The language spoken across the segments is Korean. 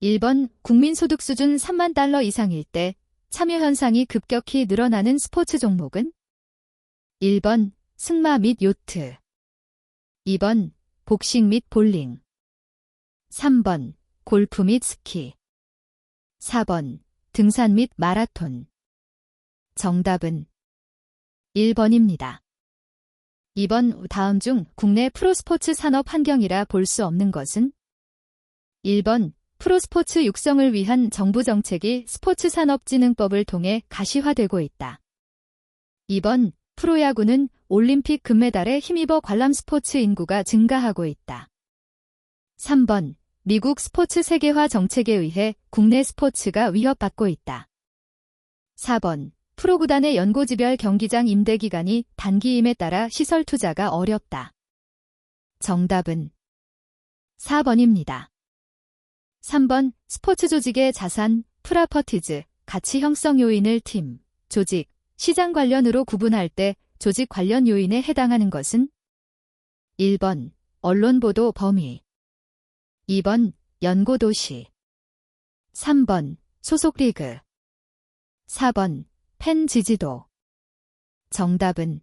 1번 국민소득 수준 3만 달러 이상일 때 참여 현상이 급격히 늘어나는 스포츠 종목은? 1번 승마 및 요트, 2번 복싱 및 볼링, 3번 골프 및 스키, 4번 등산 및 마라톤. 정답은 1번입니다. 2번 다음 중 국내 프로스포츠 산업 환경이라 볼 수 없는 것은? 1번 프로스포츠 육성을 위한 정부 정책이 스포츠산업진흥법을 통해 가시화되고 있다. 2번 프로야구는 올림픽 금메달에 힘입어 관람 스포츠 인구가 증가하고 있다. 3번 미국 스포츠 세계화 정책에 의해 국내 스포츠가 위협받고 있다. 4번 프로구단의 연고지별 경기장 임대 기간이 단기임에 따라 시설 투자가 어렵다. 정답은 4번입니다. 3번 스포츠 조직의 자산, 프라퍼티즈, 가치 형성 요인을 팀, 조직, 시장 관련으로 구분할 때 조직 관련 요인에 해당하는 것은? 1번 언론 보도 범위, 2번 연고도시, 3번 소속 리그, 4번 팬 지지도. 정답은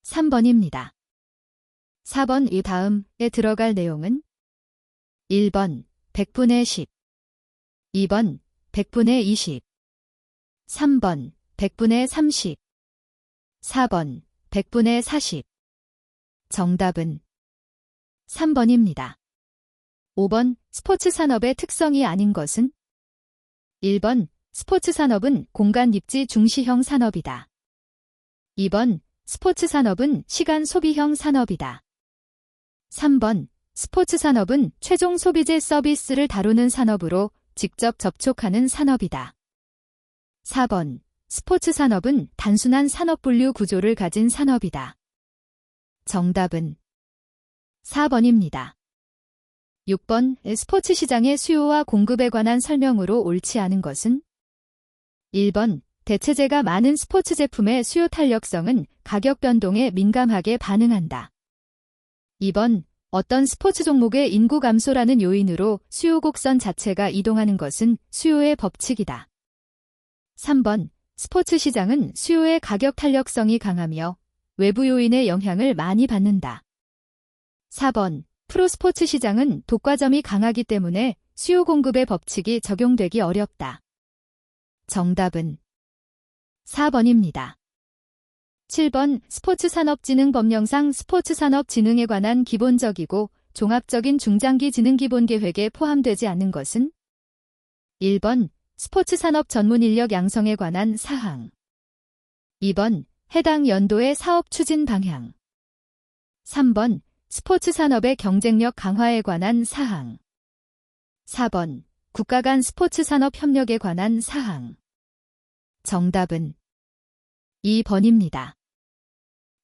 3번입니다. 4번 이 다음에 들어갈 내용은? 1번 100분의 10, 2번 100분의 20, 3번 100분의 30, 4번 100분의 40. 정답은 3번입니다. 5번 스포츠 산업의 특성이 아닌 것은? 1번 스포츠 산업은 공간 입지 중시형 산업이다. 2번 스포츠 산업은 시간 소비형 산업이다. 3번 스포츠 산업은 최종 소비재 서비스를 다루는 산업으로 직접 접촉하는 산업이다. 4번 스포츠 산업은 단순한 산업 분류 구조를 가진 산업이다. 정답은 4번입니다. 6번 스포츠 시장의 수요와 공급에 관한 설명으로 옳지 않은 것은? 1번 대체재가 많은 스포츠 제품의 수요 탄력성은 가격 변동에 민감하게 반응한다. 2번 어떤 스포츠 종목의 인구 감소라는 요인으로 수요 곡선 자체가 이동하는 것은 수요의 법칙이다. 3번 스포츠 시장은 수요의 가격 탄력성이 강하며 외부 요인의 영향을 많이 받는다. 4번 프로스포츠 시장은 독과점이 강하기 때문에 수요 공급의 법칙이 적용되기 어렵다. 정답은 4번입니다. 7번 스포츠산업진흥법령상 스포츠산업진흥에 관한 기본적이고 종합적인 중장기 진흥기본계획에 포함되지 않는 것은? 1번 스포츠산업 전문 인력 양성에 관한 사항, 2번 해당 연도의 사업 추진 방향, 3번 스포츠산업의 경쟁력 강화에 관한 사항, 4번 국가 간 스포츠산업 협력에 관한 사항. 정답은 2번입니다.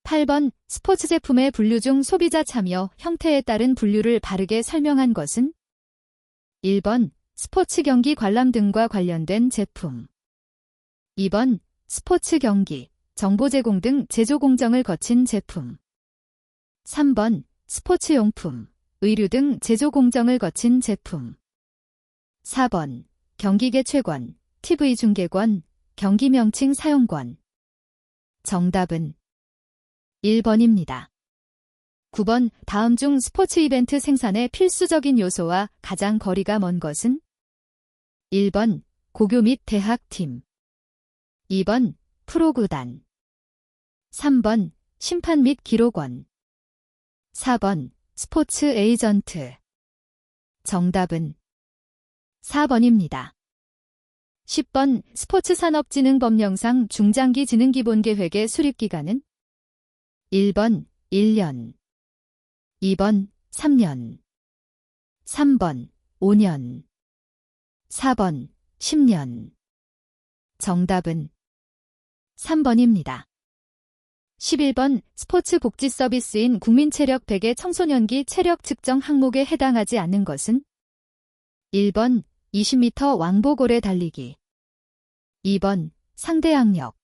8번 스포츠 제품의 분류 중 소비자 참여 형태에 따른 분류를 바르게 설명한 것은? 1번 스포츠 경기 관람 등과 관련된 제품, 2번 스포츠 경기, 정보 제공 등 제조 공정을 거친 제품, 3번 스포츠 용품, 의류 등 제조 공정을 거친 제품, 4번 경기 개최권, TV 중계권, 경기 명칭 사용권. 정답은 1번입니다. 9번 다음 중 스포츠 이벤트 생산의 필수적인 요소와 가장 거리가 먼 것은? 1번 고교 및 대학팀, 2번 프로구단, 3번 심판 및 기록원, 4번 스포츠 에이전트. 정답은 4번입니다. 10번 스포츠산업진흥법령상 중장기 진흥기본계획의 수립기간은? 1번 1년, 2번 3년, 3번 5년, 4번 10년. 정답은 3번입니다. 11번 스포츠 복지 서비스인 국민체력 100의 청소년기 체력 측정 항목에 해당하지 않는 것은? 1번 20m 왕복 오래 달리기, 2번 상대항력,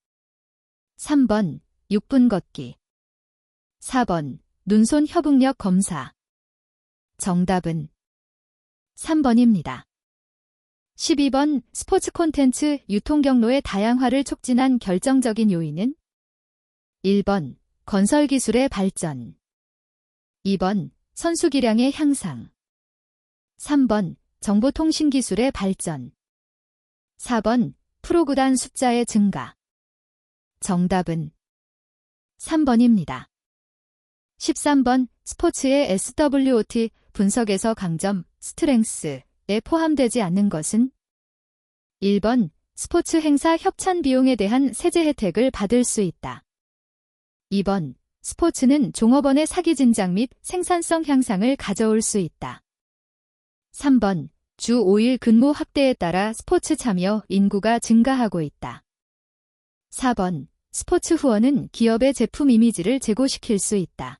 3번 6분 걷기, 4번 눈손 협응력 검사. 정답은 3번입니다. 12번 스포츠 콘텐츠 유통 경로의 다양화를 촉진한 결정적인 요인은 1번 건설 기술의 발전 2번 선수 기량의 향상 3번 정보통신 기술의 발전 4번 프로구단 숫자의 증가 정답은 3번입니다. 13번 스포츠의 SWOT 분석에서 강점, 스트렝스에 포함되지 않는 것은 1번 스포츠 행사 협찬 비용에 대한 세제 혜택을 받을 수 있다. 2번 스포츠는 종업원의 사기 진작 및 생산성 향상을 가져올 수 있다. 3번 주 5일 근무 확대에 따라 스포츠 참여 인구가 증가하고 있다. 4번 스포츠 후원은 기업의 제품 이미지를 제고시킬 수 있다.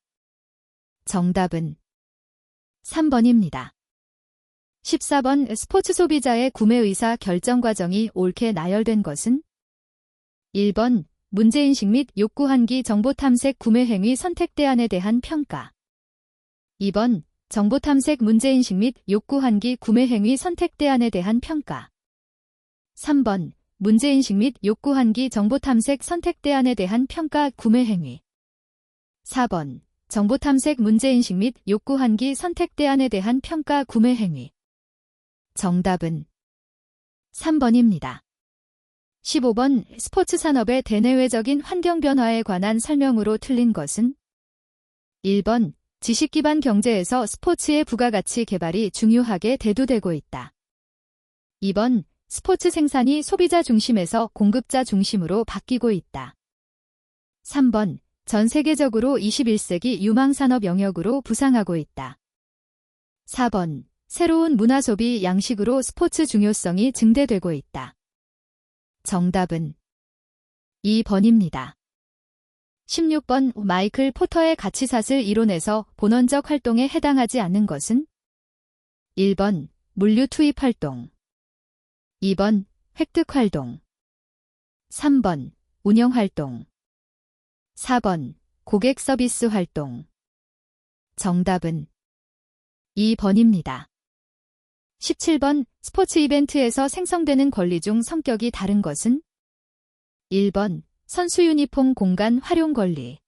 정답은 3번입니다. 14번 스포츠 소비자의 구매 의사 결정 과정이 옳게 나열된 것은 1번 문제인식 및 욕구 환기 정보 탐색 구매 행위 선택 대안에 대한 평가 2번 정보 탐색 문제인식 및 욕구 환기 구매 행위 선택 대안에 대한 평가 3번 문제인식 및 욕구 환기 정보 탐색 선택 대안에 대한 평가 구매 행위 4번 정보 탐색 문제인식 및 욕구 환기 선택 대안에 대한 평가 구매 행위 정답은 3번입니다. 15번 스포츠 산업의 대내외적인 환경 변화에 관한 설명으로 틀린 것은 1번 지식 기반 경제에서 스포츠의 부가가치 개발이 중요하게 대두되고 있다. 2번 스포츠 생산이 소비자 중심에서 공급자 중심으로 바뀌고 있다. 3번 전 세계적으로 21세기 유망산업 영역으로 부상하고 있다. 4번 새로운 문화 소비 양식으로 스포츠 중요성이 증대되고 있다. 정답은 2번입니다. 16번 마이클 포터의 가치사슬 이론에서 본원적 활동에 해당하지 않는 것은 1번 물류 투입 활동 2번 획득 활동 3번 운영 활동 4번 고객 서비스 활동 정답은 2번입니다. 17번 스포츠 이벤트에서 생성되는 권리 중 성격이 다른 것은 1번 선수 유니폼 공간 활용 권리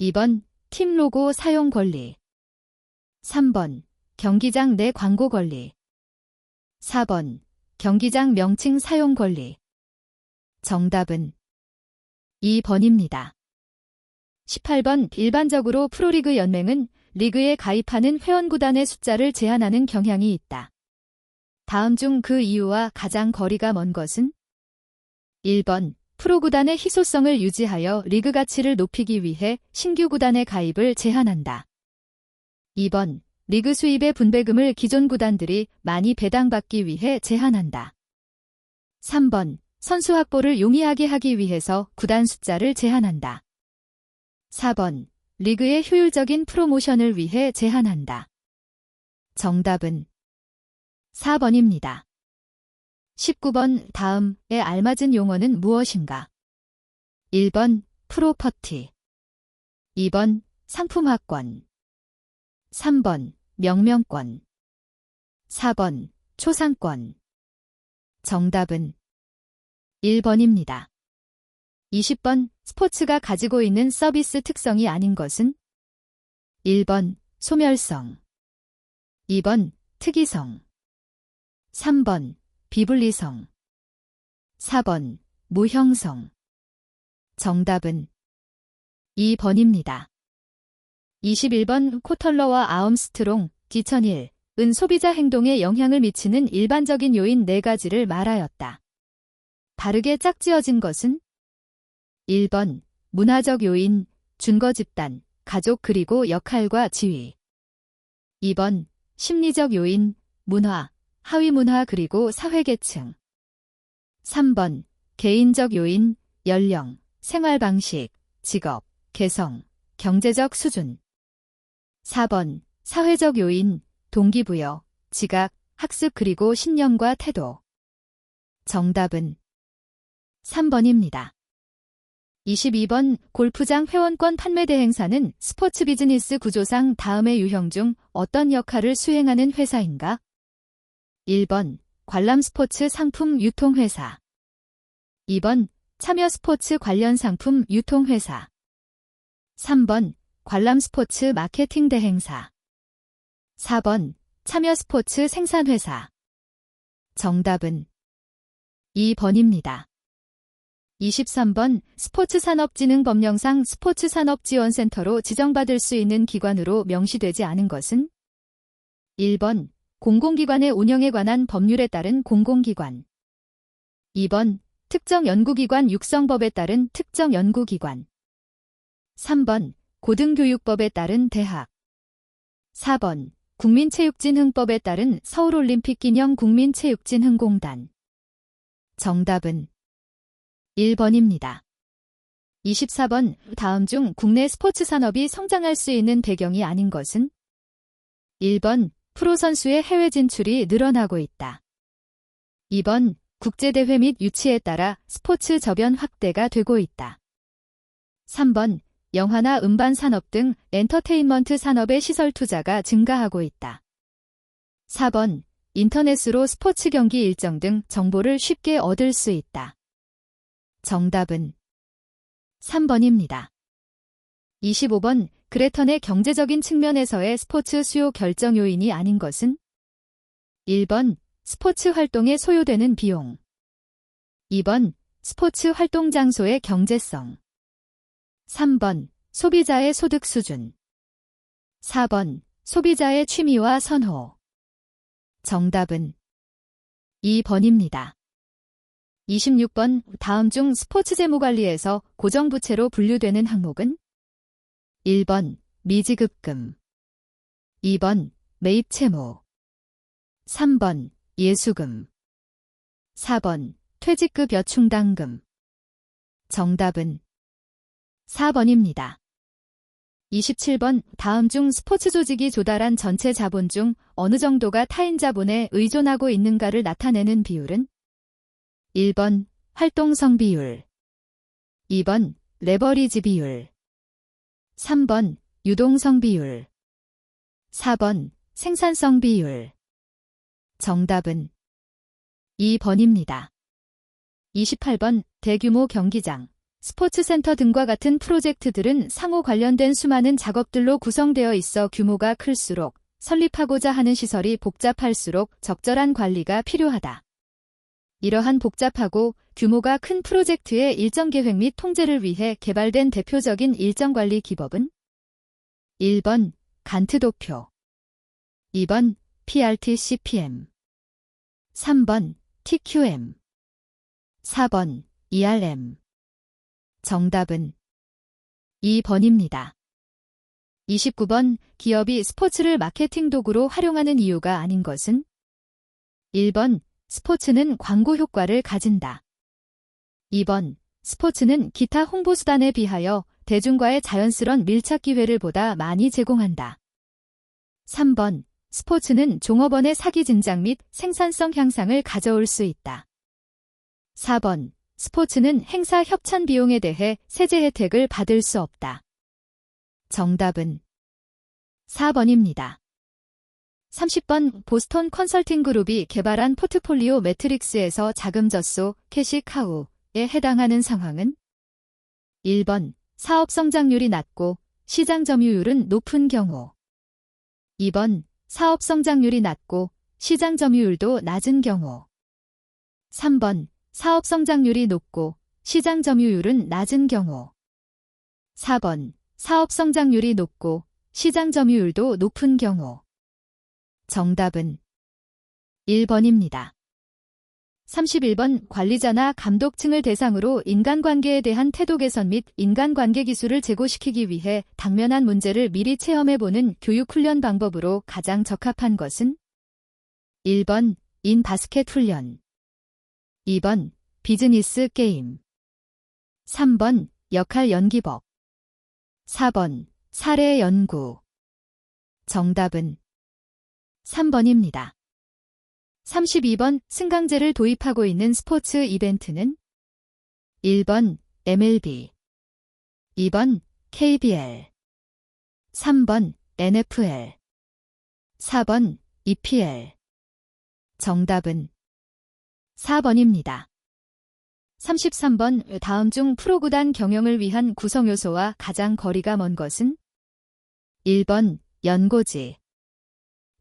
2번 팀 로고 사용 권리 3번 경기장 내 광고 권리 4번 경기장 명칭 사용 권리 정답은 2번입니다. 18번 일반적으로 프로리그 연맹은 리그에 가입하는 회원구단의 숫자를 제한하는 경향이 있다. 다음 중 그 이유와 가장 거리가 먼 것은 1번 프로구단의 희소성을 유지하여 리그 가치를 높이기 위해 신규 구단의 가입을 제한한다. 2번 리그 수입의 분배금을 기존 구단들이 많이 배당받기 위해 제한한다. 3번 선수 확보를 용이하게 하기 위해서 구단 숫자를 제한한다. 4번 리그의 효율적인 프로모션을 위해 제한한다. 정답은 4번입니다. 19번 다음에 알맞은 용어는 무엇인가? 1번 프로퍼티 2번 상품화권 3번 명명권 4번 초상권 정답은 1번입니다. 20번 스포츠가 가지고 있는 서비스 특성이 아닌 것은 1번 소멸성 2번 특이성 3번 비분리성 4번 무형성 정답은 2번입니다. 21번 코털러와 아움스트롱, 2001은 소비자 행동에 영향을 미치는 일반적인 요인 4가지를 말하였다. 다르게 짝지어진 것은 1번 문화적 요인, 준거 집단, 가족 그리고 역할과 지위 2번 심리적 요인, 문화, 하위 문화 그리고 사회계층 3번 개인적 요인, 연령, 생활 방식, 직업, 개성, 경제적 수준 4번 사회적 요인, 동기부여, 지각, 학습 그리고 신념과 태도 정답은 3번입니다. 22번 골프장 회원권 판매 대행사는 스포츠 비즈니스 구조상 다음의 유형 중 어떤 역할을 수행하는 회사인가? 1번 관람 스포츠 상품 유통회사. 2번 참여 스포츠 관련 상품 유통회사. 3번 관람 스포츠 마케팅 대행사. 4번 참여 스포츠 생산회사. 정답은 2번입니다. 23번 스포츠산업진흥법령상 스포츠산업지원센터로 지정받을 수 있는 기관으로 명시되지 않은 것은? 1번 공공기관의 운영에 관한 법률에 따른 공공기관. 2번 특정 연구기관 육성법에 따른 특정 연구기관. 3번 고등교육법에 따른 대학. 4번 국민체육진흥법에 따른 서울올림픽기념 국민체육진흥공단. 정답은 1번입니다. 24번 다음 중 국내 스포츠 산업이 성장할 수 있는 배경이 아닌 것은? 1번 프로선수의 해외 진출이 늘어나고 있다. 2번 국제대회 및 유치에 따라 스포츠 저변 확대가 되고 있다. 3번 영화나 음반 산업 등 엔터테인먼트 산업의 시설 투자가 증가하고 있다. 4번 인터넷으로 스포츠 경기 일정 등 정보를 쉽게 얻을 수 있다. 정답은 3번입니다. 25번 그레턴의 경제적인 측면에서의 스포츠 수요 결정 요인이 아닌 것은? 1번 스포츠 활동에 소요되는 비용. 2번 스포츠 활동 장소의 경제성. 3번 소비자의 소득 수준. 4번 소비자의 취미와 선호. 정답은 2번입니다. 26번 다음 중 스포츠 재무관리에서 고정부채로 분류되는 항목은? 1번 미지급금. 2번 매입채무. 3번 예수금. 4번 퇴직급여 충당금. 정답은 4번입니다. 27번 다음 중 스포츠 조직이 조달한 전체 자본 중 어느 정도가 타인 자본에 의존하고 있는가를 나타내는 비율은? 1번 활동성 비율. 2번 레버리지 비율. 3번 유동성 비율. 4번 생산성 비율. 정답은 2번입니다. 28번 대규모 경기장, 스포츠센터 등과 같은 프로젝트들은 상호 관련된 수많은 작업들로 구성되어 있어 규모가 클수록 설립하고자 하는 시설이 복잡할수록 적절한 관리가 필요하다. 이러한 복잡하고 규모가 큰 프로젝트의 일정 계획 및 통제를 위해 개발된 대표적인 일정관리 기법은? 1번 간트 도표. 2번 PRT-CPM. 3번 TQM. 4번 ERM. 정답은 2번입니다. 29번 기업이 스포츠를 마케팅 도구로 활용하는 이유가 아닌 것은? 1번 스포츠는 광고 효과를 가진다. 2번 스포츠는 기타 홍보수단에 비하여 대중과의 자연스런 밀착 기회를 보다 많이 제공한다. 3번 스포츠는 종업원의 사기 진작 및 생산성 향상을 가져올 수 있다. 4번 스포츠는 행사 협찬 비용에 대해 세제 혜택을 받을 수 없다. 정답은 4번입니다. 30번 보스턴 컨설팅 그룹이 개발한 포트폴리오 매트릭스에서 자금 젖소, 캐시 카우에 해당하는 상황은? 1번 사업 성장률이 낮고 시장 점유율은 높은 경우. 2번 사업 성장률이 낮고 시장 점유율도 낮은 경우. 3번 사업 성장률이 높고 시장 점유율은 낮은 경우. 4번 사업 성장률이 높고 시장 점유율도 높은 경우. 정답은 1번입니다. 31번 관리자나 감독층을 대상으로 인간관계에 대한 태도 개선 및 인간관계 기술을 제고시키기 위해 당면한 문제를 미리 체험해보는 교육훈련 방법으로 가장 적합한 것은? 1번 인바스켓 훈련. 2번 비즈니스 게임. 3번 역할 연기법. 4번 사례 연구. 정답은 3번입니다. 32번 승강제를 도입하고 있는 스포츠 이벤트는? 1번 MLB. 2번 KBL. 3번 NFL. 4번 EPL. 정답은 4번입니다. 33번 다음 중 프로구단 경영을 위한 구성요소와 가장 거리가 먼 것은? 1번 연고지,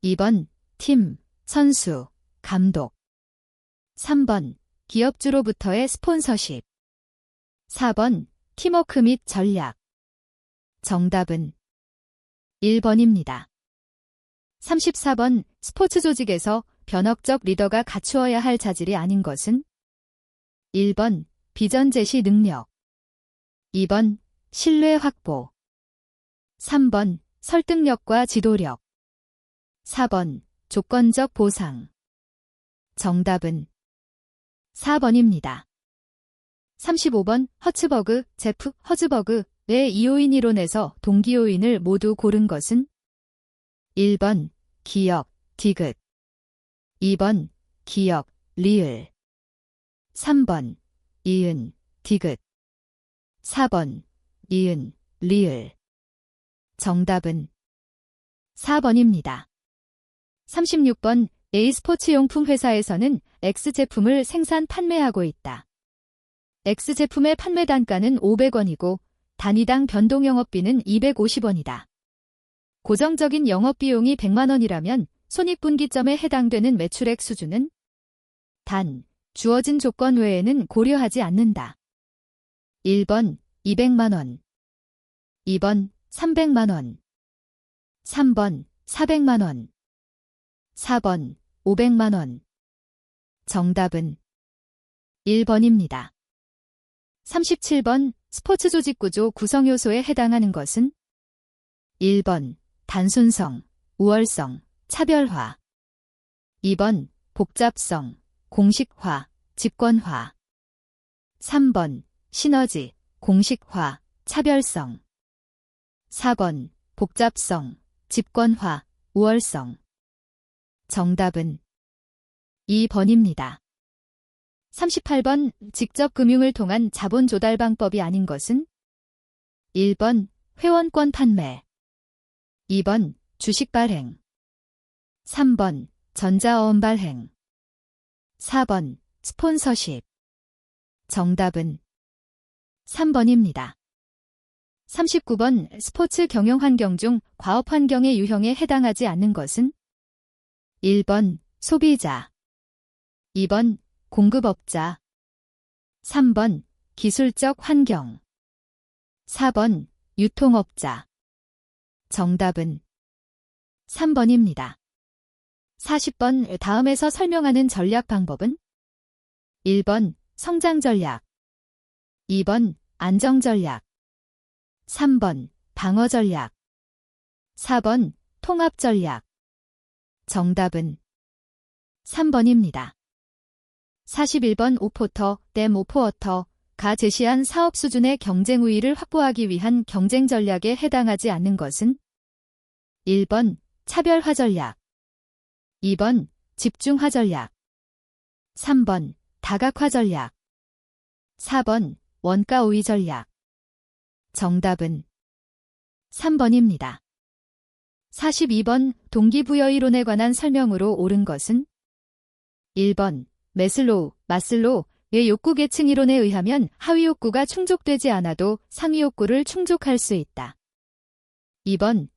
2번 팀, 선수, 감독, 3번 기업주로부터의 스폰서십, 4번 팀워크 및 전략. 정답은 1번입니다. 34번 스포츠 조직에서 변혁적 리더가 갖추어야 할 자질이 아닌 것은? 1번 비전 제시 능력, 2번 신뢰 확보, 3번 설득력과 지도력, 4번 조건적 보상. 정답은 4번입니다. 35번 허츠버그, 제프 허즈버그의 이요인 이론에서 동기요인을 모두 고른 것은? 1번 기역, 디귿, 2번 기역, 리을, 3번 이은, 디귿, 4번 이은, 리을. 정답은 4번입니다. 36번 A 스포츠용품 회사에서는 X 제품을 생산 판매하고 있다. X 제품의 판매 단가는 500원이고 단위당 변동 영업비는 250원이다. 고정적인 영업비용이 100만 원이라면 손익분기점에 해당되는 매출액 수준은? 단, 주어진 조건 외에는 고려하지 않는다. 1번 200만 원, 2번 300만 원, 3번 400만 원, 4번 500만 원. 정답은 1번입니다. 37번 스포츠 조직 구조 구성 요소에 해당하는 것은? 1번 단순성, 우월성, 차별화, 2번 복잡성, 공식화, 집권화, 3번 시너지, 공식화, 차별성, 4번 복잡성, 집권화, 우월성. 정답은 2번입니다. 38번 직접 금융을 통한 자본 조달 방법이 아닌 것은? 1번 회원권 판매, 2번 주식 발행, 3번 전자어음 발행, 4번 스폰서십. 정답은 3번입니다. 39번 스포츠 경영 환경 중 과업 환경의 유형에 해당하지 않는 것은? 1번 소비자, 2번 공급업자, 3번 기술적 환경, 4번 유통업자. 정답은 3번입니다. 40번 다음에서 설명하는 전략 방법은? 1번 성장 전략, 2번 안정 전략, 3번 방어 전략, 4번 통합 전략. 정답은 3번입니다. 41번 오포터, 댐 오포어터가 제시한 사업 수준의 경쟁 우위를 확보하기 위한 경쟁 전략에 해당하지 않는 것은? 1번 차별화 전략, 2번 집중화 전략, 3번 다각화 전략, 4번 원가 우위 전략. 정답은 3번입니다. 42번 동기부여 이론에 관한 설명으로 옳은 것은? 1번 마슬로우의 욕구 계층 이론에 의하면 하위 욕구가 충족되지 않아도 상위 욕구를 충족할 수 있다. 2번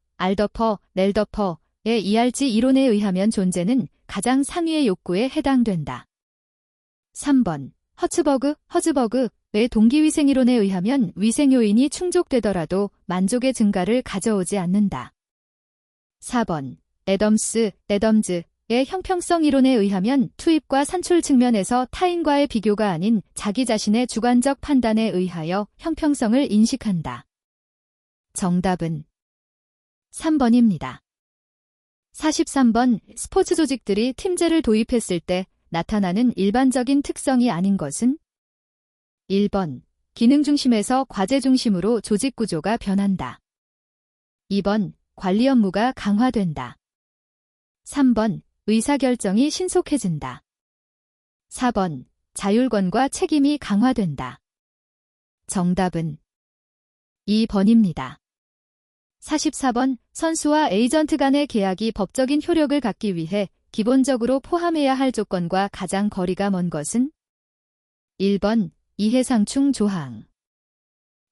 렐더퍼의 이알지 이론에 의하면 존재는 가장 상위의 욕구에 해당된다. 3번 허즈버그의 동기위생 이론에 의하면 위생 요인이 충족되더라도 만족의 증가를 가져오지 않는다. 4번 애덤즈의 형평성 이론에 의하면 투입과 산출 측면에서 타인과의 비교가 아닌 자기 자신의 주관적 판단에 의하여 형평성을 인식한다. 정답은 3번입니다. 43번 스포츠 조직들이 팀제를 도입했을 때 나타나는 일반적인 특성이 아닌 것은? 1번 기능 중심에서 과제 중심으로 조직 구조가 변한다. 2번 관리 업무가 강화된다. 3번 의사결정이 신속해진다. 4번 자율권과 책임이 강화된다. 정답은 2번입니다. 44번 선수와 에이전트 간의 계약이 법적인 효력을 갖기 위해 기본적으로 포함해야 할 조건과 가장 거리가 먼 것은? 1번 이해상충 조항,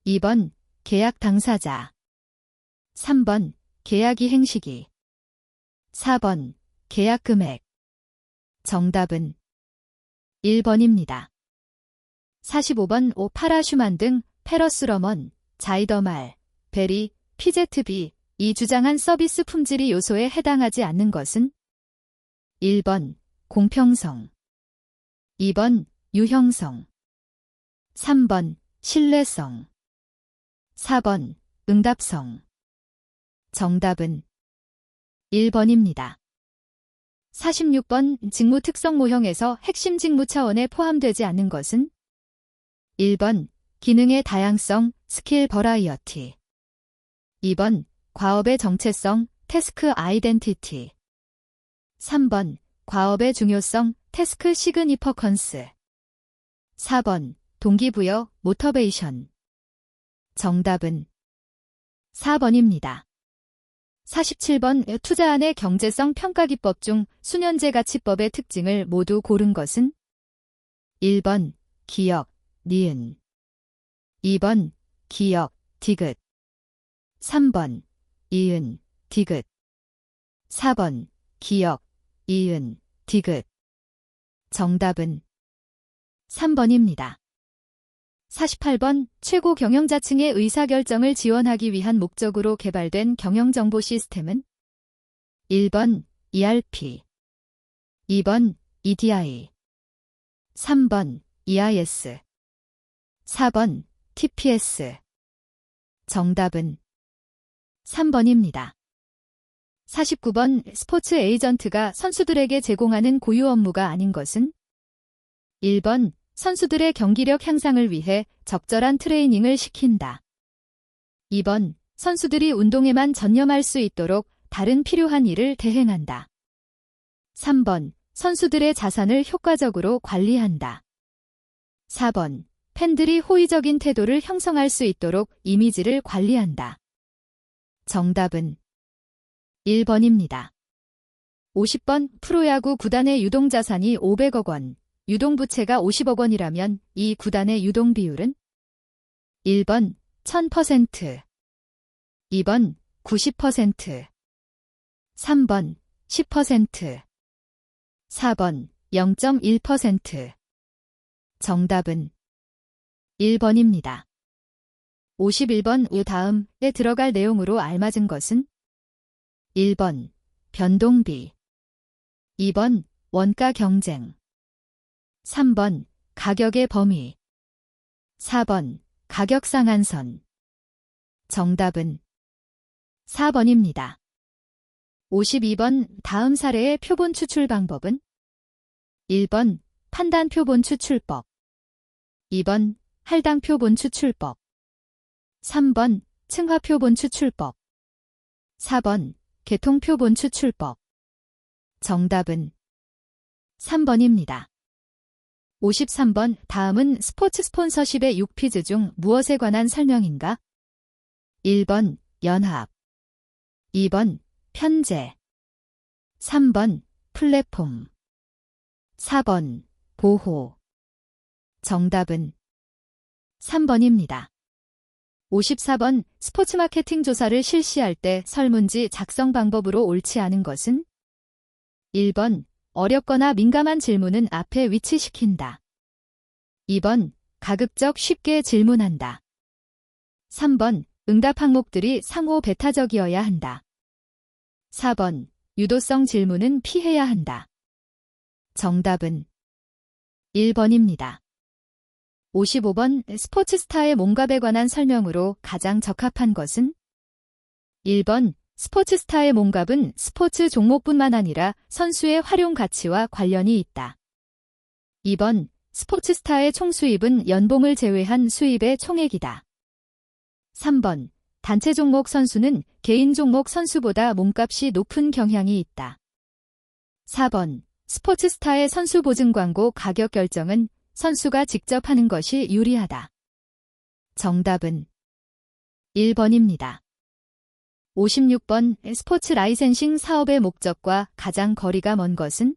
2번 계약 당사자, 3번 계약 이행 시기, 4번 계약 금액. 정답은 1번입니다. 45번 파라슈만 등 페러스러먼, 자이더말, 베리, 피제트비 이 주장한 서비스 품질이 요소에 해당하지 않는 것은? 1번 공평성, 2번 유형성, 3번 신뢰성, 4번 응답성. 정답은 1번입니다. 46번 직무 특성 모형에서 핵심 직무 차원에 포함되지 않는 것은? 1번 기능의 다양성, 스킬 버라이어티, 2번 과업의 정체성, 태스크 아이덴티티, 3번 과업의 중요성, 태스크 시그니퍼컨스, 4번 동기부여, 모터베이션. 정답은 4번입니다. 47번 투자안의 경제성 평가기법 중 수년제 가치법의 특징을 모두 고른 것은? 1번 기역, 니은, 2번 기역, 디귿, 3번 이은, 디귿, 4번 기역, 이은, 디귿. 정답은 3번입니다. 48번 최고 경영자층의 의사결정을 지원하기 위한 목적으로 개발된 경영정보 시스템은? 1번 ERP, 2번 EDI, 3번 EIS, 4번 TPS. 정답은 3번입니다. 49번 스포츠 에이전트가 선수들에게 제공하는 고유 업무가 아닌 것은? 1번 선수들의 경기력 향상을 위해 적절한 트레이닝을 시킨다. 2번 선수들이 운동에만 전념할 수 있도록 다른 필요한 일을 대행한다. 3번 선수들의 자산을 효과적으로 관리한다. 4번 팬들이 호의적인 태도를 형성할 수 있도록 이미지를 관리한다. 정답은 1번입니다. 50번 프로야구 구단의 유동자산이 500억 원, 유동부채가 50억 원이라면 이 구단의 유동 비율은? 1번 1000%, 2번 90%, 3번 10%, 4번 0.1%. 정답은 1번입니다. 51번 다음에 들어갈 내용으로 알맞은 것은? 1번 변동비, 2번 원가 경쟁, 3번 가격의 범위, 4번 가격 상한선. 정답은 4번입니다. 52번 다음 사례의 표본 추출 방법은? 1번 판단 표본 추출법, 2번 할당 표본 추출법, 3번 층화 표본 추출법, 4번 계통 표본 추출법. 정답은 3번입니다. 53번 다음은 스포츠 스폰서십의 6피즈 중 무엇에 관한 설명인가? 1번 연합, 2번 편제, 3번 플랫폼, 4번 보호. 정답은 3번입니다. 54번 스포츠 마케팅 조사를 실시할 때 설문지 작성 방법으로 옳지 않은 것은? 1번 어렵거나 민감한 질문은 앞에 위치시킨다. 2번 가급적 쉽게 질문한다. 3번 응답 항목들이 상호 배타적이어야 한다. 4번 유도성 질문은 피해야 한다. 정답은 1번입니다. 55번 스포츠 스타의 몸값에 관한 설명으로 가장 적합한 것은? 1번 스포츠 스타의 몸값은 스포츠 종목뿐만 아니라 선수의 활용 가치와 관련이 있다. 2번 스포츠 스타의 총 수입은 연봉을 제외한 수입의 총액이다. 3번 단체 종목 선수는 개인 종목 선수보다 몸값이 높은 경향이 있다. 4번 스포츠 스타의 선수 보증 광고 가격 결정은 선수가 직접 하는 것이 유리하다. 정답은 1번입니다. 56번 스포츠 라이센싱 사업의 목적과 가장 거리가 먼 것은?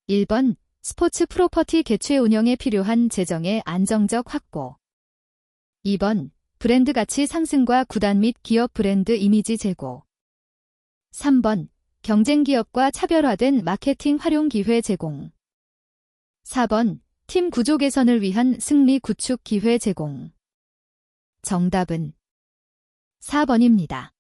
1번 스포츠 프로퍼티 개최 운영에 필요한 재정의 안정적 확보. 2번 브랜드 가치 상승과 구단 및 기업 브랜드 이미지 제고. 3번 경쟁 기업과 차별화된 마케팅 활용 기회 제공. 4번 팀 구조 개선을 위한 승리 구축 기회 제공. 정답은 4번입니다.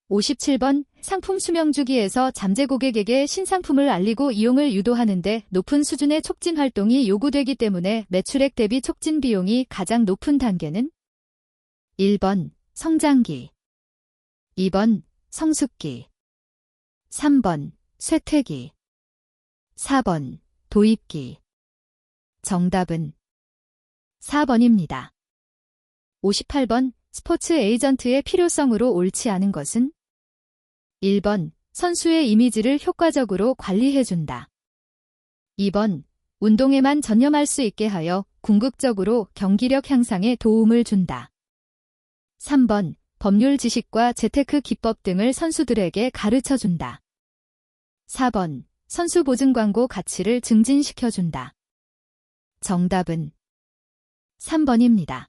57번 상품 수명 주기에서 잠재 고객에게 신상품을 알리고 이용을 유도하는 데 높은 수준의 촉진 활동이 요구되기 때문에 매출액 대비 촉진 비용이 가장 높은 단계는? 1번 성장기, 2번 성숙기, 3번 쇠퇴기, 4번 도입기. 정답은 4번입니다. 58번 스포츠 에이전트의 필요성으로 옳지 않은 것은? 1번 선수의 이미지를 효과적으로 관리해준다. 2번 운동에만 전념할 수 있게 하여 궁극적으로 경기력 향상에 도움을 준다. 3번 법률 지식과 재테크 기법 등을 선수들에게 가르쳐준다. 4번 선수 보증 광고 가치를 증진시켜준다. 정답은 3번입니다.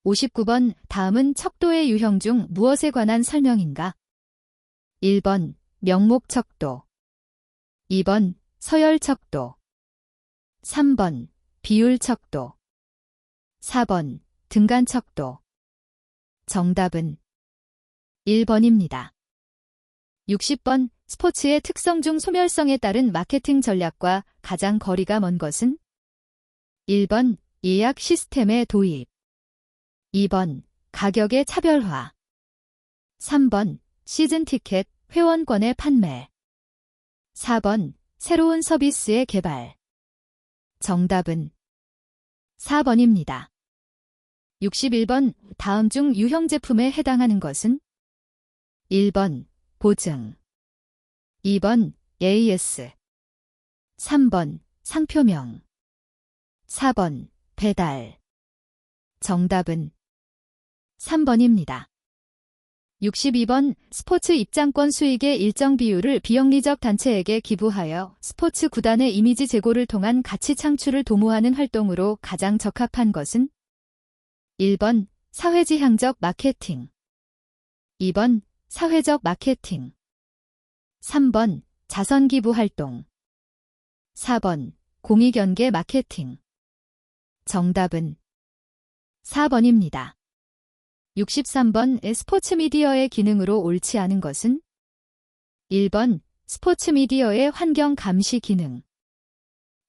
59번 다음은 척도의 유형 중 무엇에 관한 설명인가? 1번 명목 척도, 2번 서열 척도, 3번 비율 척도, 4번 등간 척도. 정답은 1번입니다. 60번 스포츠의 특성 중 소멸성에 따른 마케팅 전략과 가장 거리가 먼 것은? 1번 예약 시스템의 도입, 2번 가격의 차별화, 3번 시즌 티켓 회원권의 판매, 4번 새로운 서비스의 개발. 정답은 4번입니다. 61번 다음 중 유형 제품에 해당하는 것은? 1번 보증, 2번 AS, 3번 상표명, 4번 배달. 정답은 3번입니다. 62번 스포츠 입장권 수익의 일정 비율을 비영리적 단체에게 기부하여 스포츠 구단의 이미지 제고를 통한 가치 창출을 도모하는 활동으로 가장 적합한 것은? 1번 사회지향적 마케팅, 2번 사회적 마케팅, 3번 자선기부 활동, 4번 공익연계 마케팅. 정답은 4번입니다. 63번 스포츠 미디어의 기능으로 옳지 않은 것은? 1번 스포츠 미디어의 환경 감시 기능,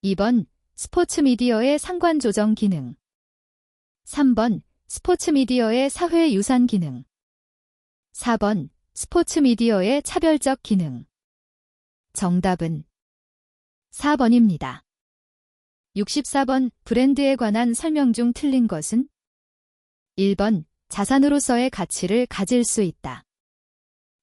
2번 스포츠 미디어의 상관 조정 기능, 3번 스포츠 미디어의 사회 유산 기능, 4번 스포츠 미디어의 차별적 기능. 정답은 4번입니다. 64번 브랜드에 관한 설명 중 틀린 것은? 1번 자산으로서의 가치를 가질 수 있다.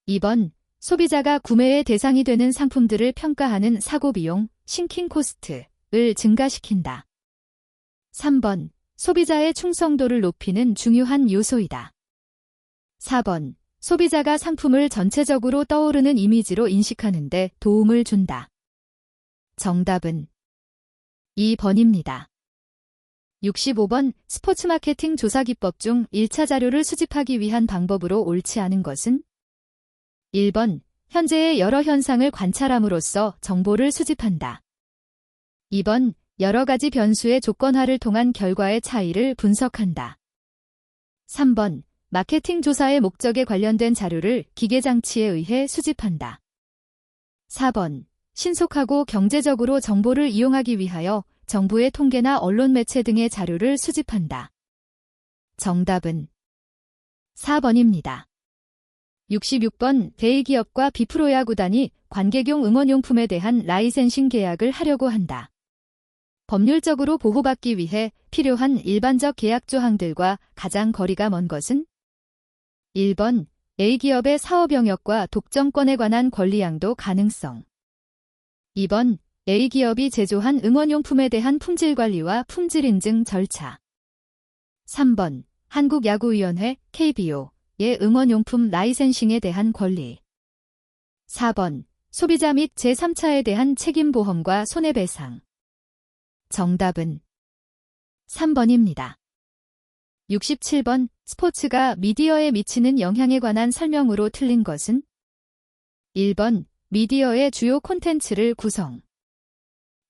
2번 소비자가 구매의 대상이 되는 상품들을 평가하는 사고비용, 싱킹 코스트를 증가시킨다. 3번 소비자의 충성도를 높이는 중요한 요소이다. 4번 소비자가 상품을 전체적으로 떠오르는 이미지로 인식하는 데 도움을 준다. 정답은 2번입니다. 65번 스포츠 마케팅 조사 기법 중 1차 자료를 수집하기 위한 방법으로 옳지 않은 것은? 1번 현재의 여러 현상을 관찰함으로써 정보를 수집한다. 2번 여러 가지 변수의 조건화를 통한 결과의 차이를 분석한다. 3번 마케팅 조사의 목적에 관련된 자료를 기계장치에 의해 수집한다. 4번 신속하고 경제적으로 정보를 이용하기 위하여 정부의 통계나 언론 매체 등의 자료를 수집한다. 정답은 4번입니다. 66번 대기업과 비프로야구단이 관객용 응원용품에 대한 라이센싱 계약을 하려고 한다. 법률적으로 보호받기 위해 필요한 일반적 계약 조항들과 가장 거리가 먼 것은? 1번 A기업의 사업 영역과 독점권에 관한 권리 양도 가능성, 2번 A기업이 제조한 응원용품에 대한 품질 관리와 품질 인증 절차, 3번 한국야구위원회 KBO 응원용품 라이센싱에 대한 권리. 4번. 소비자 및 제3차에 대한 책임보험과 손해배상. 정답은 3번입니다. 67번. 스포츠가 미디어에 미치는 영향에 관한 설명으로 틀린 것은? 1번. 미디어의 주요 콘텐츠를 구성.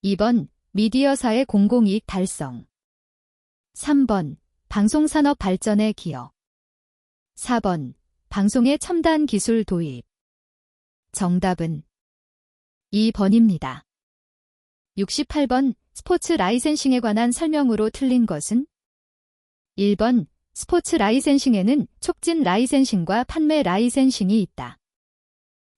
2번. 미디어사의 공공이익 달성. 3번. 방송산업 발전에 기여. 4번. 방송의 첨단 기술 도입. 정답은 2번입니다. 68번. 스포츠 라이센싱에 관한 설명으로 틀린 것은? 1번. 스포츠 라이센싱에는 촉진 라이센싱과 판매 라이센싱이 있다.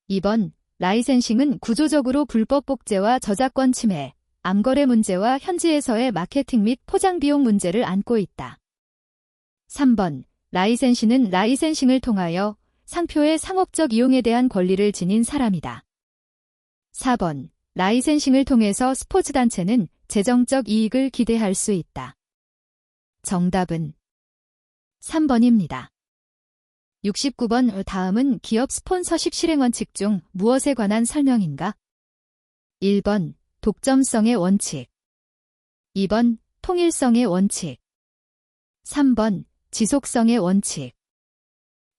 2번. 라이센싱은 구조적으로 불법 복제와 저작권 침해, 암거래 문제와 현지에서의 마케팅 및 포장 비용 문제를 안고 있다. 3번. 라이센싱은 라이센싱을 통하여 상표의 상업적 이용에 대한 권리를 지닌 사람이다. 4번. 라이센싱을 통해서 스포츠단체는 재정적 이익을 기대할 수 있다. 정답은 3번입니다. 69번. 다음은 기업 스폰서십 실행 원칙 중 무엇에 관한 설명인가? 1번. 독점성의 원칙. 2번. 통일성의 원칙. 3번. 지속성의 원칙.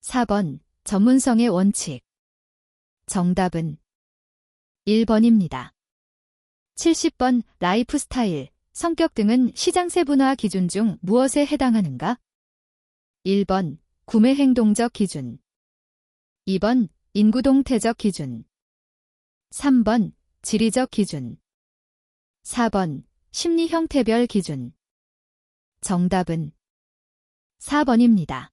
4번. 전문성의 원칙. 정답은 1번입니다. 70번. 라이프 스타일, 성격 등은 시장 세분화 기준 중 무엇에 해당하는가? 1번. 구매 행동적 기준. 2번. 인구 동태적 기준. 3번. 지리적 기준. 4번. 심리 형태별 기준. 정답은 4번입니다.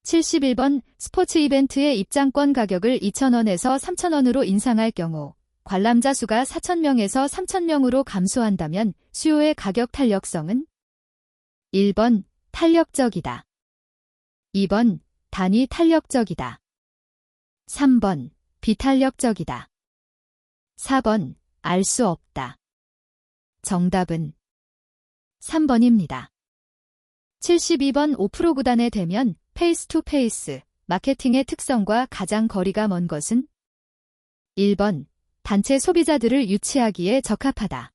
71번. 스포츠 이벤트의 입장권 가격을 2,000원에서 3,000원으로 인상할 경우 관람자 수가 4,000명에서 3,000명으로 감소한다면 수요의 가격 탄력성은? 1번. 탄력적이다. 2번. 단위 탄력적이다. 3번. 비탄력적이다. 4번. 알 수 없다. 정답은 3번입니다. 72번. 5% 구단에 되면 페이스 투 페이스 마케팅의 특성과 가장 거리가 먼 것은? 1번. 단체 소비자들을 유치하기에 적합하다.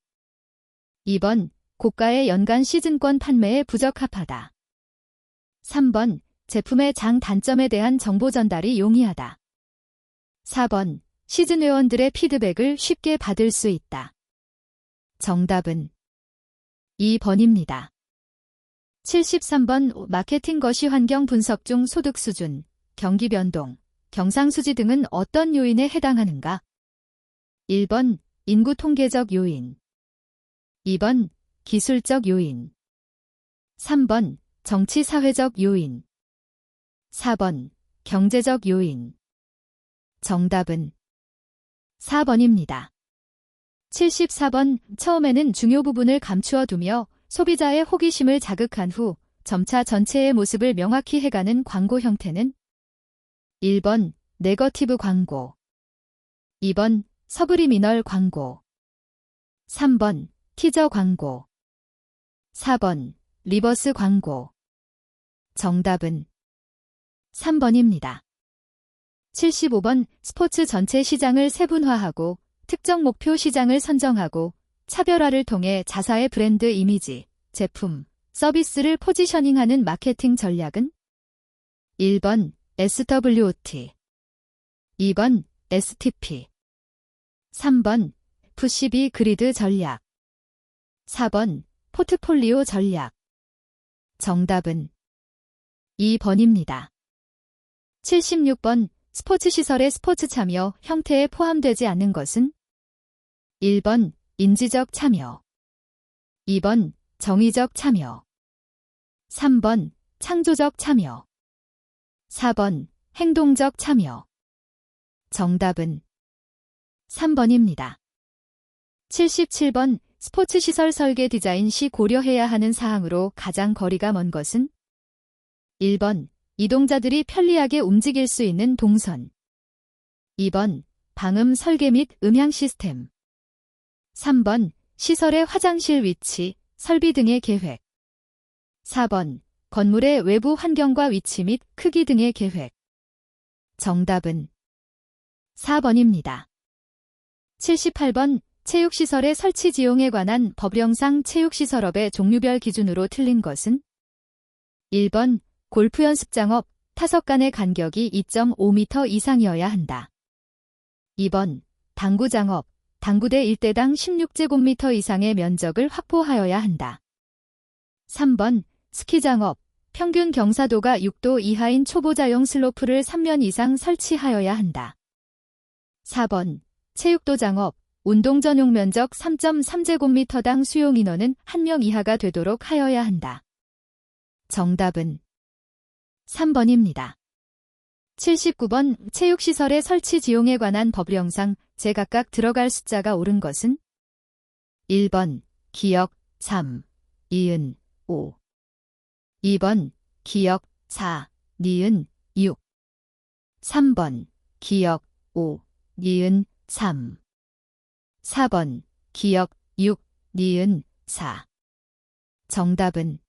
2번. 고가의 연간 시즌권 판매에 부적합하다. 3번. 제품의 장단점에 대한 정보 전달이 용이하다. 4번. 시즌 회원들의 피드백을 쉽게 받을 수 있다. 정답은 2번입니다. 73번. 마케팅 거시 환경 분석 중 소득 수준, 경기 변동, 경상수지 등은 어떤 요인에 해당하는가? 1번. 인구 통계적 요인. 2번. 기술적 요인. 3번. 정치 사회적 요인. 4번. 경제적 요인. 정답은 4번입니다. 74번. 처음에는 중요 부분을 감추어 두며 소비자의 호기심을 자극한 후 점차 전체의 모습을 명확히 해가는 광고 형태는? 1번. 네거티브 광고. 2번. 서브리미널 광고. 3번. 티저 광고. 4번. 리버스 광고. 정답은 3번입니다. 75번. 스포츠 전체 시장을 세분화하고 특정 목표 시장을 선정하고 차별화를 통해 자사의 브랜드 이미지, 제품, 서비스를 포지셔닝하는 마케팅 전략은? 1번. SWOT. 2번. STP. 3번. FCB 그리드 전략. 4번. 포트폴리오 전략. 정답은 2번입니다. 76번. 스포츠 시설의 스포츠 참여 형태에 포함되지 않는 것은? 1번. 인지적 참여. 2번. 정의적 참여. 3번. 창조적 참여. 4번. 행동적 참여. 정답은 3번입니다. 77번. 스포츠 시설 설계 디자인 시 고려해야 하는 사항으로 가장 거리가 먼 것은? 1번. 이동자들이 편리하게 움직일 수 있는 동선. 2번. 방음 설계 및 음향 시스템. 3번. 시설의 화장실 위치, 설비 등의 계획. 4번. 건물의 외부 환경과 위치 및 크기 등의 계획. 정답은 4번입니다. 78번 체육시설의 설치 지용에 관한 법령상 체육시설업의 종류별 기준으로 틀린 것은? 1번 골프 연습장업, 타석 간의 간격이 2.5m 이상이어야 한다. 2번 당구장업, 당구대 1대당 16제곱미터 이상의 면적을 확보하여야 한다. 3번 스키장업, 평균 경사도가 6도 이하인 초보자용 슬로프를 3면 이상 설치하여야 한다. 4번 체육도장업, 운동 전용 면적 3.3제곱미터당 수용 인원은 1명 이하가 되도록 하여야 한다. 정답은 3번입니다. 79번 체육시설의 설치 지용에 관한 법령상 제각각 들어갈 숫자가 옳은 것은? 1번 기역 3, 이은 5. 2번 기역 4, 니은 6. 3번 기역 5, 니은 3. 4번 기역 6, 니은 4. 정답은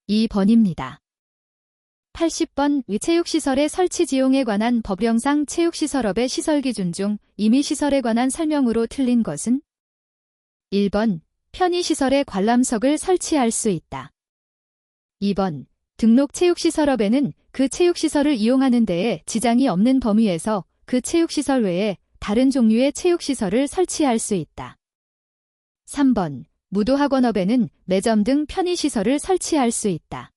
2번입니다. 80번 체육시설의 설치 지용에 관한 법령상 체육시설업의 시설기준 중 임의시설에 관한 설명으로 틀린 것은? 1번 편의시설에 관람석을 설치할 수 있다. 2번 등록 체육시설업에는 그 체육시설을 이용하는 데에 지장이 없는 범위에서 그 체육시설 외에 다른 종류의 체육시설을 설치할 수 있다. 3번 무도학원업에는 매점 등 편의시설을 설치할 수 있다.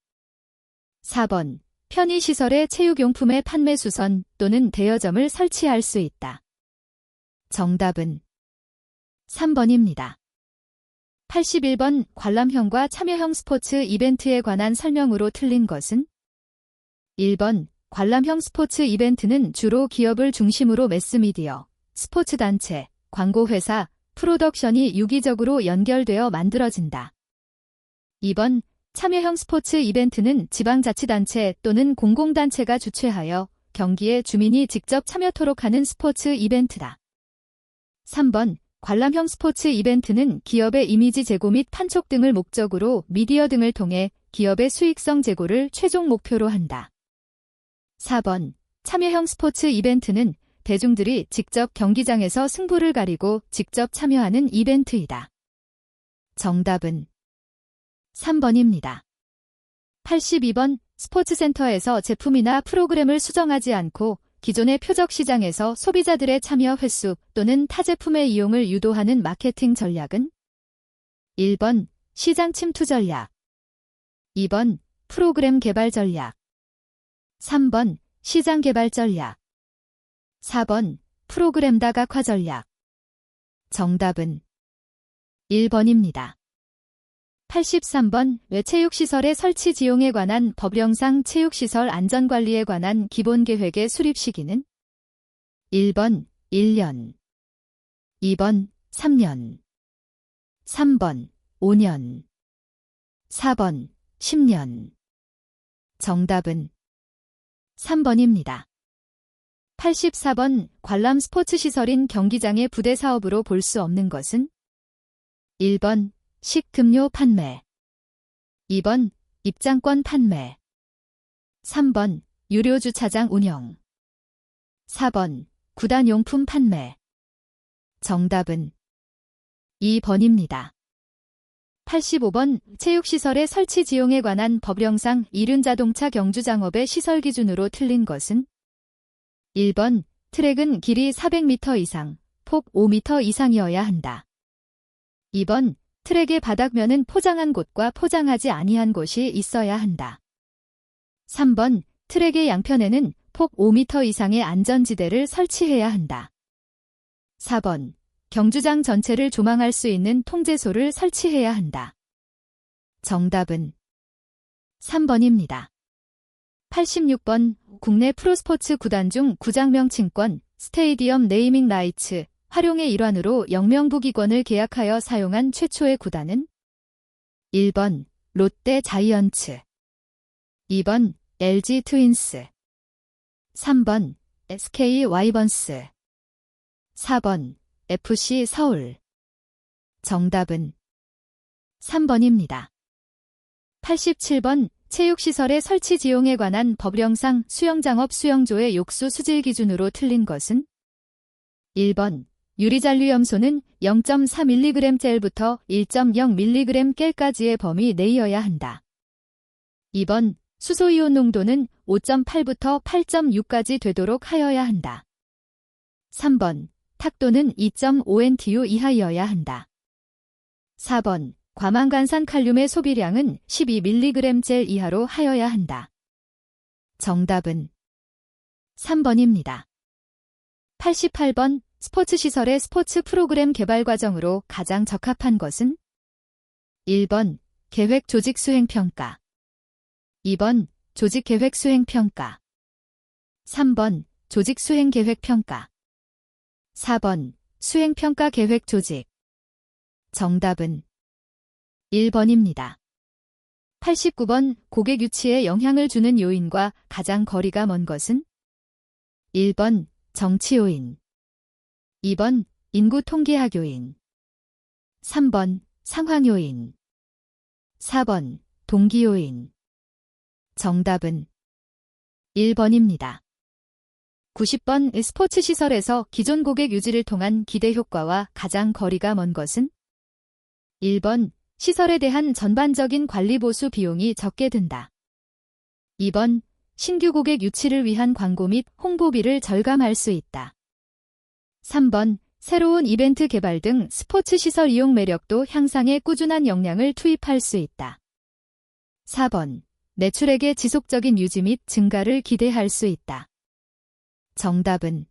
4번 편의시설에 체육용품의 판매 수선 또는 대여점을 설치할 수 있다. 정답은 3번입니다. 81번 관람형과 참여형 스포츠 이벤트에 관한 설명으로 틀린 것은? 1번 관람형 스포츠 이벤트는 주로 기업을 중심으로 매스미디어, 스포츠단체, 광고회사, 프로덕션이 유기적으로 연결되어 만들어진다. 2번 참여형 스포츠 이벤트는 지방자치단체 또는 공공단체가 주최하여 경기에 주민이 직접 참여토록 하는 스포츠 이벤트다. 3번 관람형 스포츠 이벤트는 기업의 이미지 제고 및 판촉 등을 목적으로 미디어 등을 통해 기업의 수익성 제고를 최종 목표로 한다. 4번 참여형 스포츠 이벤트는 대중들이 직접 경기장에서 승부를 가리고 직접 참여하는 이벤트이다. 정답은 3번입니다. 82번 스포츠센터에서 제품이나 프로그램을 수정하지 않고 기존의 표적 시장에서 소비자들의 참여 횟수 또는 타 제품의 이용을 유도하는 마케팅 전략은? 1번 시장 침투 전략, 2번 프로그램 개발 전략, 3번 시장 개발 전략, 4번 프로그램 다각화 전략. 정답은 1번입니다. 83번 체육시설의 설치 지용에 관한 법령상 체육시설 안전관리에 관한 기본계획의 수립 시기는? 1번 1년, 2번 3년, 3번 5년, 4번 10년. 정답은 3번입니다. 84번 관람 스포츠시설인 경기장의 부대 사업으로 볼 수 없는 것은? 1번 식음료 판매, 2번 입장권 판매, 3번 유료 주차장 운영, 4번 구단용품 판매. 정답은 2번입니다. 85번 체육시설의 설치 지용에 관한 법령상 이륜자동차 경주장업의 시설 기준으로 틀린 것은? 1번 트랙은 길이 400m 이상, 폭 5m 이상이어야 한다. 2번 트랙의 바닥면은 포장한 곳과 포장하지 아니한 곳이 있어야 한다. 3번 트랙의 양편에는 폭 5m 이상의 안전지대를 설치해야 한다. 4번 경주장 전체를 조망할 수 있는 통제소를 설치해야 한다. 정답은 3번입니다. 86번 국내 프로스포츠 구단 중 구장 명칭권, 스테이디엄 네이밍 라이츠, 활용의 일환으로 영명부기권을 계약하여 사용한 최초의 구단은? 1번 롯데 자이언츠, 2번 LG 트윈스, 3번 SK 와이번스, 4번 FC 서울. 정답은 3번입니다. 87번 체육시설의 설치 지용에 관한 법령상 수영장업 수영조의 욕수 수질 기준으로 틀린 것은 1번 유리잔류염소는 0.4mg 젤부터 1.0mg 겔까지의 범위 내여야 한다. 2번 수소이온 농도는 5.8부터 8.6까지 되도록 하여야 한다. 3번 탁도는 2.5NTU 이하여야 한다. 4번 과망간산 칼륨의 소비량은 12mg 젤 이하로 하여야 한다. 정답은 3번입니다. 88번 스포츠시설의 스포츠 프로그램 개발 과정으로 가장 적합한 것은 1번 계획 조직 수행 평가 2번 조직 계획 수행 평가 3번 조직 수행 계획 평가 4번 수행 평가 계획 조직 정답은 1번입니다. 89번 고객 유치에 영향을 주는 요인과 가장 거리가 먼 것은 1번 정치 요인 2번 인구 통계학 요인 3번 상황 요인 4번 동기 요인 정답은 1번입니다. 90번 스포츠 시설에서 기존 고객 유지를 통한 기대 효과와 가장 거리가 먼 것은 1번 시설에 대한 전반적인 관리 보수 비용이 적게 든다. 2번 신규 고객 유치를 위한 광고 및 홍보비를 절감할 수 있다. 3번 새로운 이벤트 개발 등 스포츠 시설 이용 매력도 향상에 꾸준한 역량을 투입할 수 있다. 4번 매출액의 지속적인 유지 및 증가를 기대할 수 있다. 정답은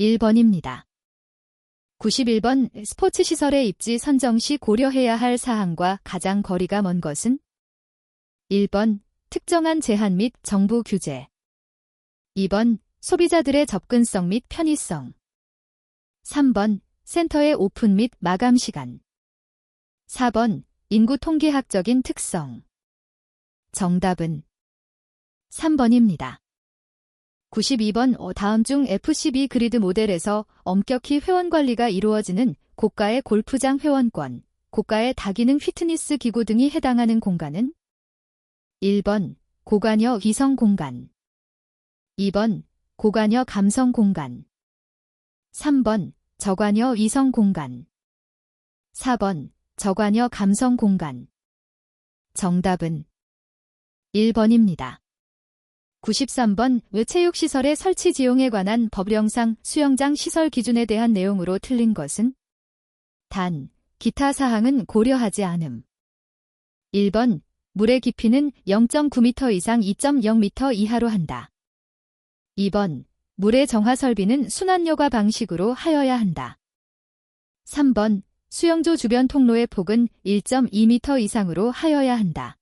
1번입니다. 91번 스포츠시설의 입지 선정 시 고려해야 할 사항과 가장 거리가 먼 것은 1번 특정한 제한 및 정부 규제 2번 소비자들의 접근성 및 편의성 3번 센터의 오픈 및 마감 시간 4번 인구 통계학적인 특성 정답은 3번입니다. 92번 다음 중 FCB 그리드 모델에서 엄격히 회원 관리가 이루어지는 고가의 골프장 회원권, 고가의 다기능 피트니스 기구 등이 해당하는 공간은 1번 고관여 위성 공간 2번 고관여 감성 공간 3번 저관여 위성 공간 4번 저관여 감성 공간 정답은 1번입니다. 93번 체육시설의 설치 지용에 관한 법령상 수영장 시설 기준에 대한 내용으로 틀린 것은 단, 기타 사항은 고려하지 않음. 1번 물의 깊이는 0.9m 이상 2.0m 이하로 한다. 2번 물의 정화 설비는 순환여과 방식으로 하여야 한다. 3번 수영조 주변 통로의 폭은 1.2m 이상으로 하여야 한다.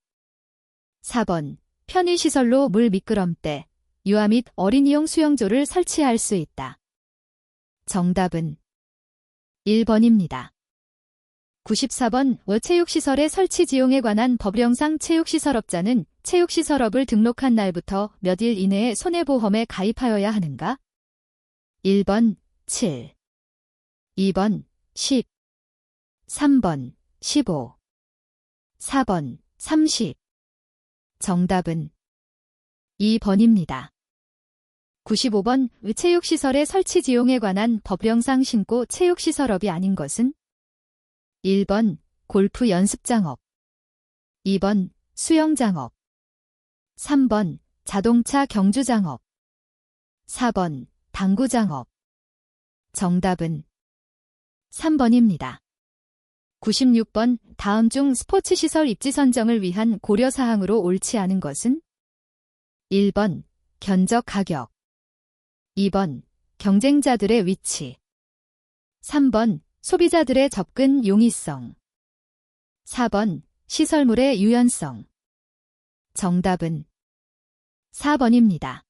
4번 편의시설로 물 미끄럼대, 유아 및 어린이용 수영조를 설치할 수 있다. 정답은 1번입니다. 94번 체육시설의 설치 지용에 관한 법령상 체육시설업자는 체육시설업을 등록한 날부터 몇 일 이내에 손해보험에 가입하여야 하는가? 1번 7, 2번 10, 3번 15, 4번 30 정답은 2번입니다. 95번 체육시설의 설치 지용에 관한 법령상 신고 체육시설업이 아닌 것은 1번 골프 연습장업 2번 수영장업 3번 자동차 경주장업 4번 당구장업 정답은 3번입니다. 96번 다음 중 스포츠시설 입지 선정을 위한 고려사항으로 옳지 않은 것은 1번 견적 가격 2번 경쟁자들의 위치 3번 소비자들의 접근 용이성 4번 시설물의 유연성 정답은 4번입니다.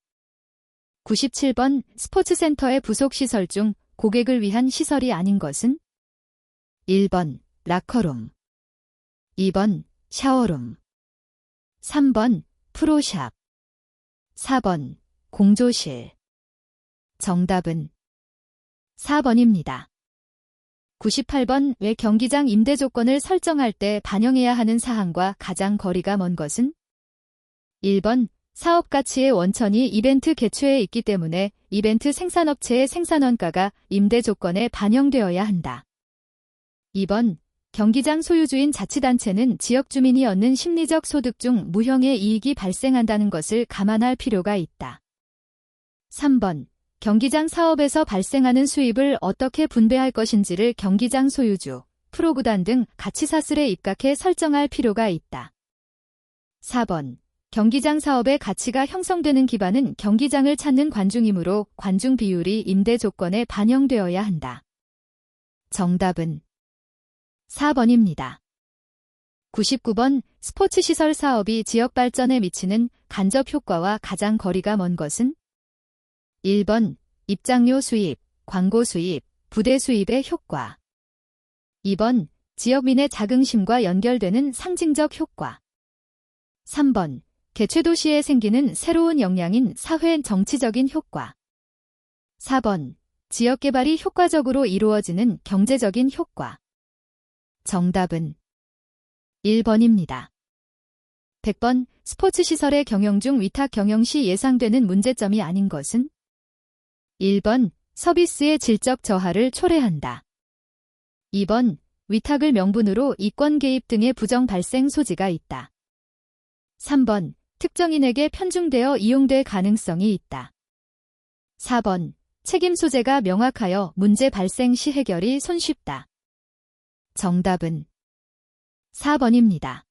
97번 스포츠센터의 부속시설 중 고객을 위한 시설이 아닌 것은 1번 라커룸 2번 샤워룸 3번 프로샵 4번 공조실 정답은 4번입니다. 98번 왜 경기장 임대 조건을 설정할 때 반영해야 하는 사항과 가장 거리가 먼 것은 1번, 사업 가치의 원천이 이벤트 개최에 있기 때문에 이벤트 생산업체의 생산원가가 임대 조건에 반영되어야 한다. 2번, 경기장 소유주인 자치단체는 지역 주민이 얻는 심리적 소득 중 무형의 이익이 발생한다는 것을 감안할 필요가 있다. 3번, 경기장 사업에서 발생하는 수입을 어떻게 분배할 것인지를 경기장 소유주, 프로구단 등 가치사슬에 입각해 설정할 필요가 있다. 4번, 경기장 사업의 가치가 형성되는 기반은 경기장을 찾는 관중이므로 관중 비율이 임대 조건에 반영되어야 한다. 정답은 4번입니다. 99번, 스포츠시설 사업이 지역 발전에 미치는 간접 효과와 가장 거리가 먼 것은? 1번, 입장료 수입, 광고 수입, 부대 수입의 효과. 2번, 지역민의 자긍심과 연결되는 상징적 효과. 3번, 개최도시에 생기는 새로운 역량인 사회 정치적인 효과. 4번, 지역개발이 효과적으로 이루어지는 경제적인 효과. 정답은 1번입니다. 100번, 스포츠시설의 경영 중 위탁 경영 시 예상되는 문제점이 아닌 것은? 1번, 서비스의 질적 저하를 초래한다. 2번, 위탁을 명분으로 이권 개입 등의 부정 발생 소지가 있다. 3번, 특정인에게 편중되어 이용될 가능성이 있다. 4번, 책임 소재가 명확하여 문제 발생 시 해결이 손쉽다. 정답은 4번입니다.